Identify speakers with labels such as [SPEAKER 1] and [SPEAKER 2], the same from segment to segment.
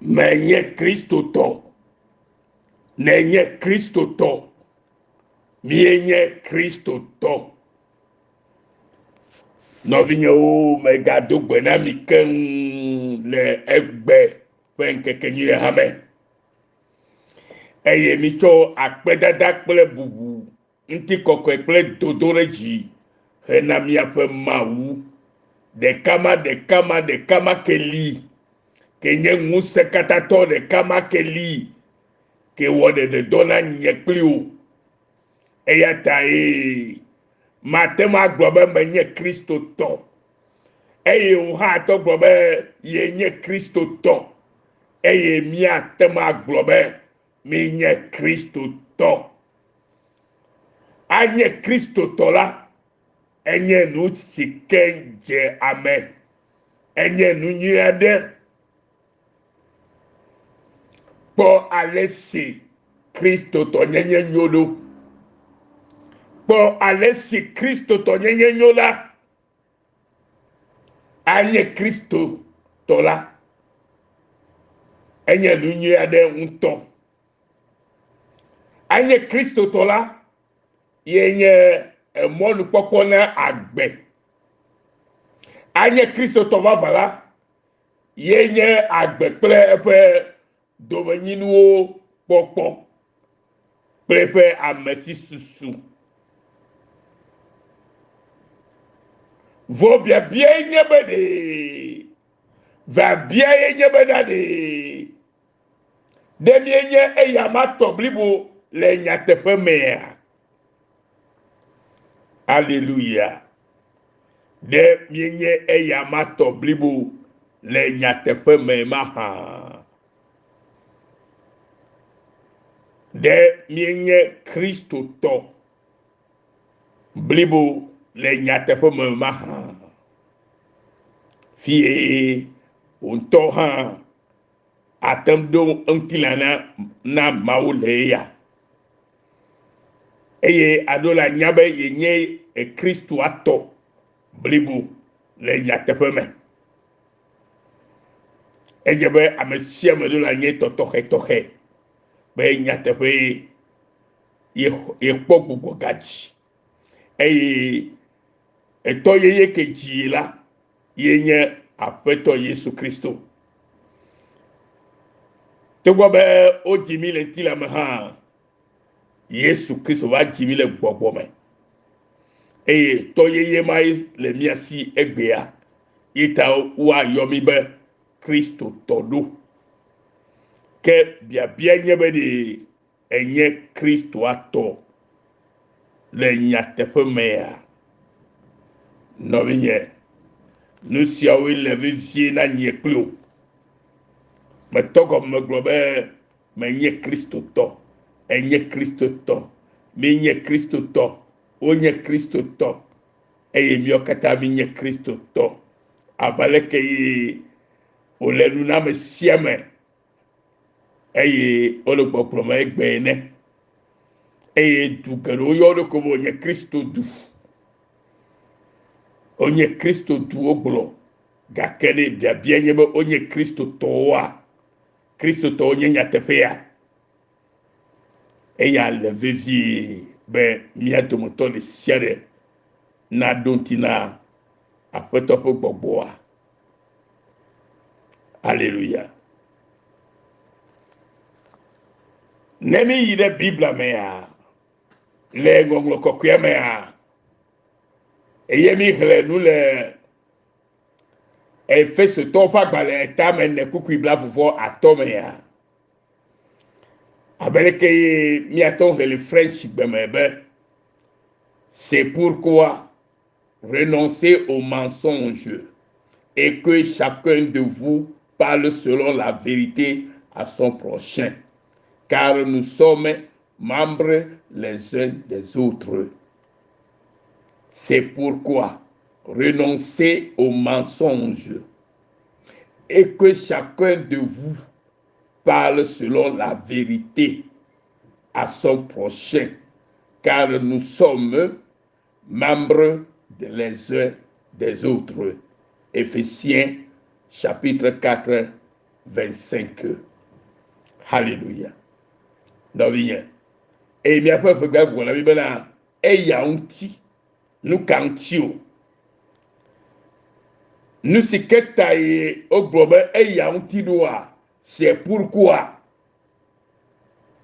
[SPEAKER 1] menye Kristoto nenye Kristoto mienye Kristoto novinyo megado gbena mi ken le egbe fenkekenye hame eye mi tso akpedada kple bubu ŋti kɔkɔe kple dodoɖedzi hena miaƒe Mawu ɖeka ma ke li ke nye ŋusẽkatãtɔ ɖeka ma ke li ke wɔ ɖeɖedɔ na nye kpli wo eya ta mate ŋu agblɔ be menye Kristotɔ eye wo hã atɔ gblɔ be ye nye Kristotɔ eye miate ŋu agblɔ be mi nye Kristotɔ. Anye Kristotɔ la enye nu si ke dze ame enye nu nyui aɖe kpɔ ale si Kristotɔ nyenye nyo ɖo kpɔ ale si Kristotɔ nyenye nyo la anye Kristotɔ la enye nu nyui aɖe ŋutɔ anye Kristotɔ la ye nye mɔnukpɔkpɔ na agbe anye Kristotɔ vava la ye nye agbe kple eƒe domenyinuwo kpɔkpɔ kple eƒe amesi susu vo biabia ye nye be ɖe vabia ye nye be na ɖe mienye eya ma tɔ blibo le nyateƒe mea. Alléluia. De mienye eya ma tɔ blibo le nyateƒe me ma hã. De mienye Kristotɔ blibo le nyateƒe me ma hã. Fie ŋutɔ hã atem ɖo ŋutilã na Mawu le ya. Eye aɖo le anya be yenye Kristoa tɔ blibo le nyateƒe me. Edze be ame sia ame ɖo le anya tɔxɛtɔxɛ be nyateƒe ye kpɔ gbogbo gadzi. Eye etɔ yeye ke dzi la ye nye Aƒetɔ Yesu Kristo. Togbɔ be wo dzi mi le ŋutilã me hã Yesu Kristo va dzi mi le gbɔgbɔ me. Eye tɔ yeye ma le mia si egbea yeta woayɔ mi be Kristotɔ ɖo. Ke biabia nye be ɖe enye Kristoa tɔ le nyateƒe mea. Nɔvinye nu siawoe le vevie na nye kpli wo. Metɔ gɔme gblɔ be menye Kristotɔ. Enye Kristotɔ, menye Kristotɔ, wonye Kristotɔ, eye miawo katã mi nye Kristotɔ. Abaleke ye wole nu na ame sia ame, eye wole gbɔgblɔ me egbe ene, eye du geɖewo yɔ ɖo ko be wonye Kristo du, wonye Kristo du wogblɔ, gake ɖe biabia nye be wonye Kristotɔwoa, Kristotɔwo nye nyateƒea. Eya le vevie be mia dometɔ ɖe sia ɖe naɖo ŋuti na Aƒetɔ ƒe gbɔgbɔa. Alléluia. Ne mi yi ɖe Biblia mea, le ŋɔŋlɔ kɔkɔea mea, eye mi xlẽ nu le Efesotɔwo ƒe agbalẽ etame 9:25 mea. Abeleke miato le French bemebe. C'est pourquoi renoncez au mensonge et que chacun de vous parle selon la vérité à son prochain, car nous sommes membres les uns des autres. C'est pourquoi renoncez au mensonge et que chacun de vous parle selon la vérité à son prochain, car nous sommes membres les uns des autres. Éphésiens chapitre 4, 25. Hallelujah. Noviens. Et bien après, vous regardez la Bible là, et y a un petit, nous cantio. Nous si que taille au globe, et y a un petit doigt. C'est pourquoi.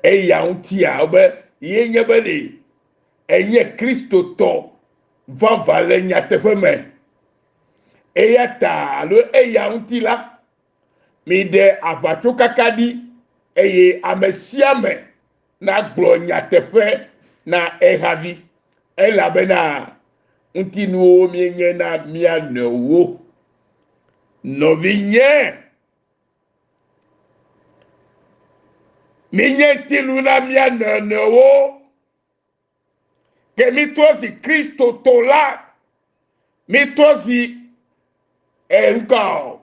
[SPEAKER 1] Et y a un petit à, y a belé. Et y a Christo ton, va valer n'y a te fait et y a ta, le et y a un petit là. Mais de avacho kakadi, et y a messiame. Na gloria te fe na eravi ela bena unti no mienye na mia no vinye minye tilu na mia no ke mi tosi Kristo tola mi tosi enka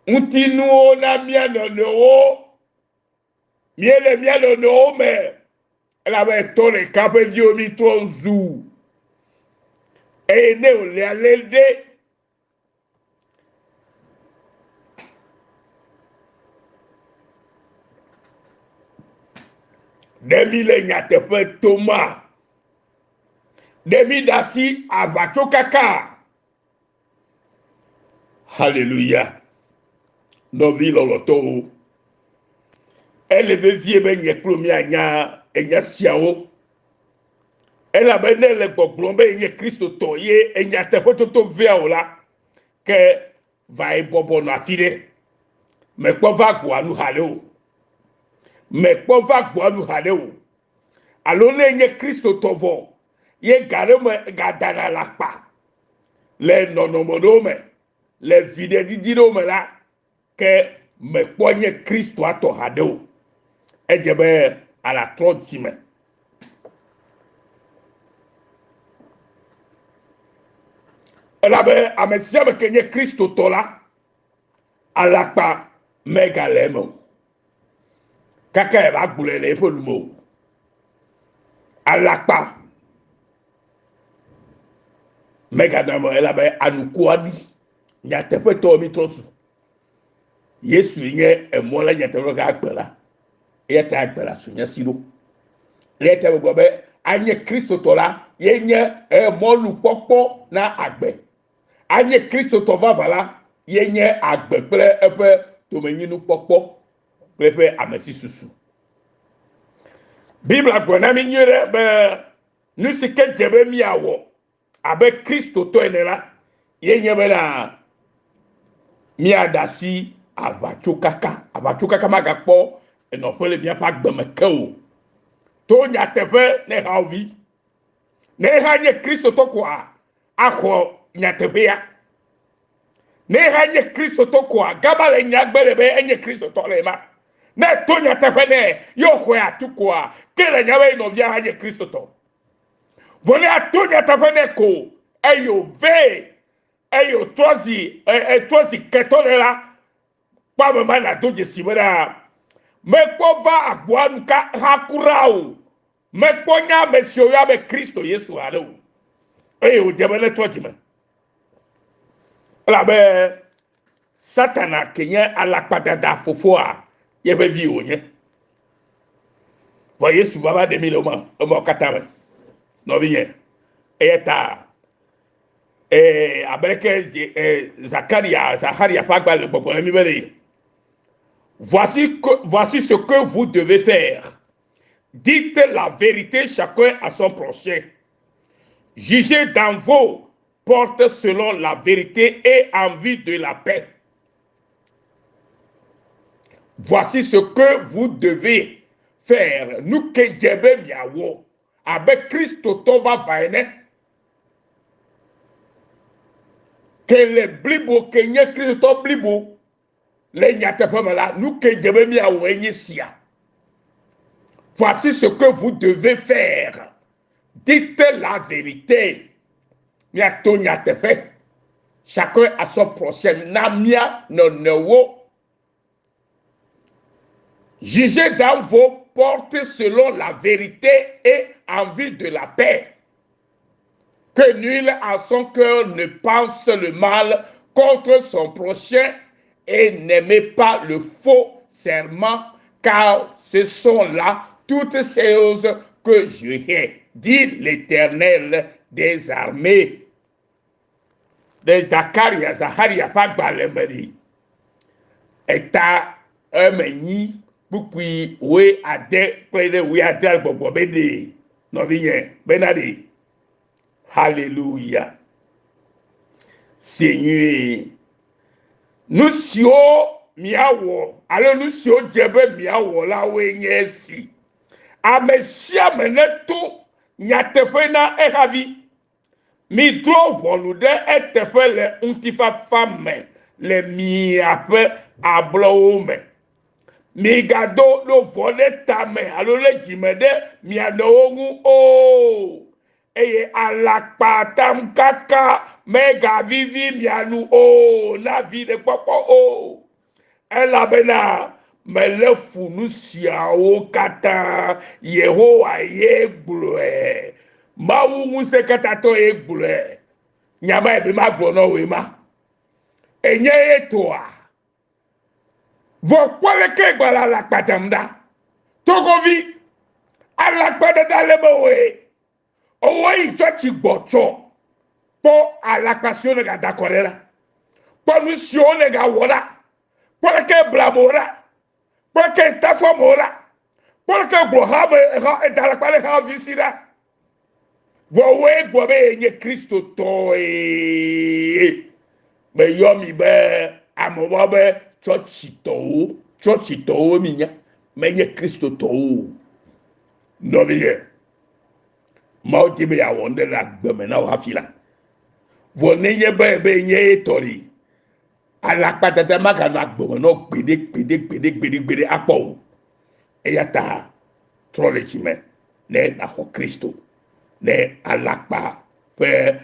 [SPEAKER 1] unti no na mia no miele mia no me ela be tole kape dio mi tozu e ne o le alelde demi le nyate fe Thomas demi dasi avacho kaka. Hallelujah. No vi loloto elle veut vie ben ye plomia nya enya siawo ela ben le gbogbon ben ye Kristo to ye enya te to via ola ke vai bobo no afide me po va gbo anu hale o me po va gbo anu hale o alo le ye Kristo to vo ye gare me gadana la pa le nonomodo me le vide di diro me la ke me po ye Kristo ato hade o ejebe à la 30e. Elabe amesiame kenye Kristo tola alakpa megalemo kaka eba gbulele epolumo alakpa megadamo elabe anukuadi nyatepe to mi tosu Yesu nye emola nyatepe ga agbela yeta agbela sunya silo yeta gobe anye Kristo tola yenye emolu popo na agbe anye Kristo to vavala yenye agbe ple epe to menyinu popo ple amesi susu Bible agbona mi nyere be nusike jebe mi awo abe Kristo to enela yenye be na mi adasi avachukaka magakpo enofele mi apa gbemekeo to nya tefe ne havi ne hanye Kristo to kwa akwo nya tefe ya ne hanye Kristo to kwa gabale nya gbelebe enye Kristo to lema ne to nya tefe ne yo kwa atukwa kele nya we no via hanye Kristo to vole atonya tefe ne ko eyo ve eyo tozi ketolela pa mama na doje sibera me ko va agboanu ka hakurao me ko nya mesio ya be Kristo Yesu alo o jebele tojime la be satana kenya alakpada da fofoa ye be vi onye vo Yesu baba de miloma o mo katare no bien eta abreke Zacharia pas le problème mi voici ce que vous devez faire. Dites la vérité chacun à son prochain. Jugez dans vos portes selon la vérité et en vue de la paix. Voici ce que vous devez faire. Nous que djebe miawo avec Christ to va vaine que les blibo que nye Christ to blibo les nyatepemela nous que djebe miawo sia. Voici ce que vous devez faire. Dites la vérité. Miato nyatefe. Chacun à son prochain. Namia nonewo. Jugez dans vos portes selon la vérité et en vue de la paix. Que nul en son cœur ne pense le mal contre son prochain et n'aimez pas le faux serment, car ce sont là toutes choses que je hais, dit l'Éternel des armées. De Zacharia pas gbalemedi. Eta emeni bukui we ade près we ade gbogbo bede. No vigne benade. Alléluia. Seigneur, nous sommes miawo, alors nous sommes djebe miawo la wenye si. Amesia meneto nyatefe na eravi. Mi dro volude etefe le untifa femme le miafe ablo me. Mi gado lo vole tame, alors le jimede mianogu o. Eye alakpatam kaka mega vivi mianu o na vide popo o elabena melefu nusia o kata Yehowa ye gbloe mawu muse kata to ye gbloe nyama ebe ma gblo no we ma enye etoa vo kwale ke gbala alakpatam da togovi alakpada da lemowe owo ìjọ́sí gbọ̀tsọ̀ kpọ́ alakpasi one ga dakọ̀rẹ́ la kpọ́ nusi one ga wọ̀ la kpọ́ leke blamo la kpọ́ leke ntafọ́mo la kpọ́ leke gbọ̀ha me edalakpa le ha visi la vɔwoe gbɔ be yenye Kristo tɔ ye be yɔ mi be amewɔ be tsɔtsi tɔwo mi nya menye Kristo tɔwo nɔvi ye. Mao ti be awon de la gbeme na wa fila vo ne ye be nye tori ala patata maka na gbeme no gbede apo e yata trole chime ne na ho Kristo ne alakpa pe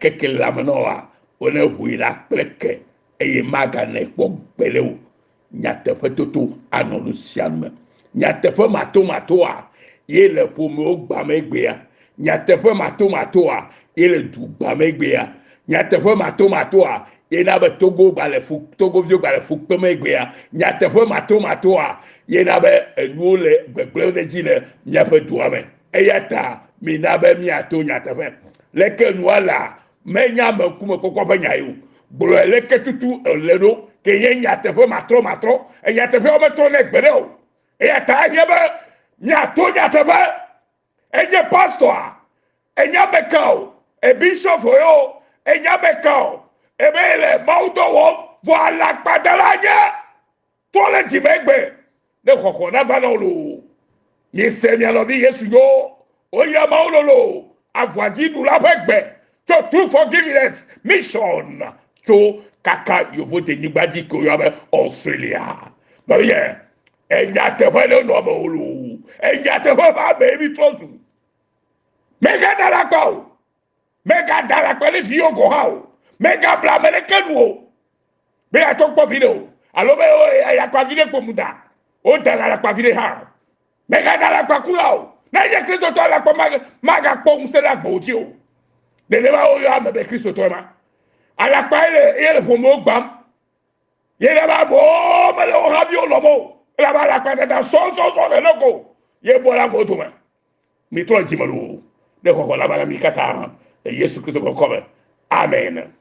[SPEAKER 1] keke la manoa one huila pleke e ye maga ne po gbelewo nyate fetoto anonu sianme nyate fe matoa ye le pomo gbamegbeya nyateƒe matoa ye le du gbamegbeya nyateƒe matoa ye na be togo vio gbale fu kpemegbeya nyateƒe matoa ye na be enuwo le gbegble de dzi le miaƒe dua me eya ta mi na be miato nyateƒe leke nua la menya me kume kɔkɔ ƒe nya yo gblɔ leke tutu le ɖo ke ye nyateƒe matrɔ nyateƒe wo metrɔ ne gbe ɖe o eya ta nye be miato nyateƒe enye pastor enya mekao e bishop yo enya mekao ebe le maudo wo vo alakpadala nye to le jimegbe ne xɔxɔ na va no lo mi se mi alovi Yesu yo oya maulolo avwaji du la begbe to true forgiveness mission to kaka yovo te nyigbaji ko yo be Australia no ye enya teƒe le no me olo enya teƒe ba baby trosu mega dalakpa o mega dalakpa le fi ogo ha o mega bla me le kenu o be atokpo video alo be o ya kwa video ko muda o dalakpa video ha mega dalakpa kula o na ye Kristo to alakpa maga po mse la gboji o de le ba o ya me be Kristo to ma alakpa ele fomo gbam ye le ba bo me le o ha video lomo la ba la patata so le loko ye bola moto ma mi to jimalo de ko la bala mi kata Yesu Kristo ko ko amen.